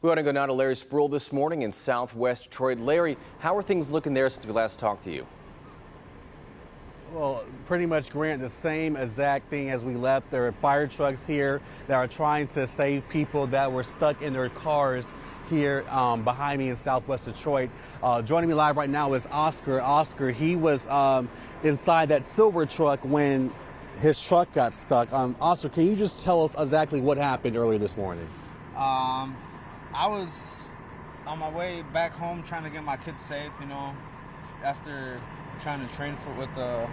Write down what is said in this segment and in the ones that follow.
We want to go now to Larry Sproul this morning in Southwest Detroit. Larry, how are things looking there since we last talked to you? Well, pretty much, Grant, the same exact thing as we left. There are fire trucks here that are trying to save people that were stuck in their cars here behind me in Southwest Detroit. Joining me live right now is Oscar. Oscar, he was inside that silver truck when his truck got stuck. Oscar, can you just tell us exactly what happened earlier this morning? I was on my way back home trying to get my kids safe, after trying to train with a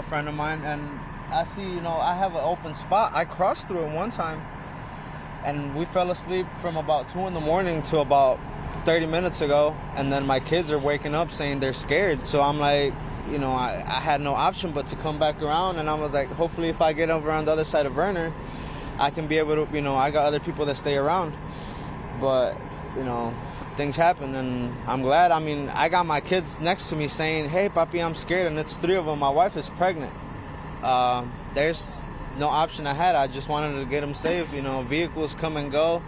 friend of mine, and I see, I have an open spot. I crossed through it one time, and we fell asleep from about 2 in the morning to about 30 minutes ago, and then my kids are waking up saying they're scared, so I'm like, I had no option but to come back around, and I was like, hopefully if I get over on the other side of Verner, I can be able to, I got other people that stay around, but, things happen, and I'm glad. I mean, I got my kids next to me saying, hey, papi, I'm scared, and it's 3 of them. My wife is pregnant. There's no option I had. I just wanted to get them safe. Vehicles come and go,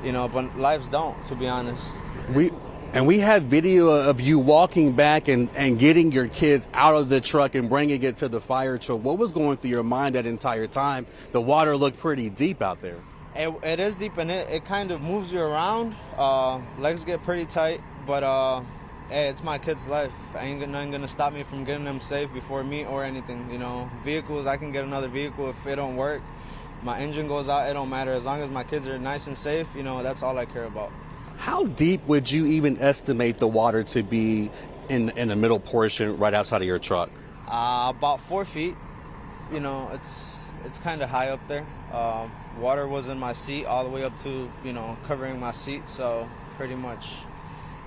but lives don't, to be honest. We had video of you walking back and getting your kids out of the truck and bringing it to the fire truck. What was going through your mind that entire time? The water looked pretty deep out there. It is deep, and it kind of moves you around. Legs get pretty tight, but hey, it's my kid's life. Nothing gonna stop me from getting them safe before me or anything. Vehicles, I can get another vehicle if it don't work. My engine goes out, it don't matter. As long as my kids are nice and safe, that's all I care about. How deep would you even estimate the water to be in the middle portion right outside of your truck? About 4 feet. It's kind of high up there. Water was in my seat all the way up to, covering my seat, so pretty much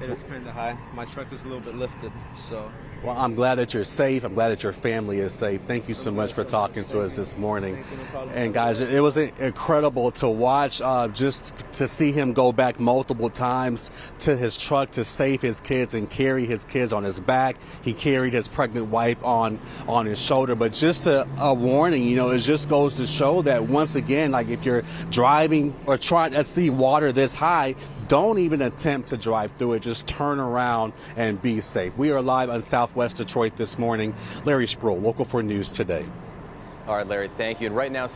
it is kind of high. My truck is a little bit lifted, so. Well, I'm glad that you're safe. I'm glad that your family is safe. Thank you so much for talking to us this morning. And guys, it was incredible to watch, just to see him go back multiple times to his truck to save his kids and carry his kids on his back. He carried his pregnant wife on his shoulder. But just a warning, it just goes to show that once again, like if you're driving or trying to see water this high, don't even attempt to drive through it. Just turn around and be safe. We are live on Southwest Detroit this morning. Larry Sproul, Local 4 News Today. All right, Larry, thank you. And right now,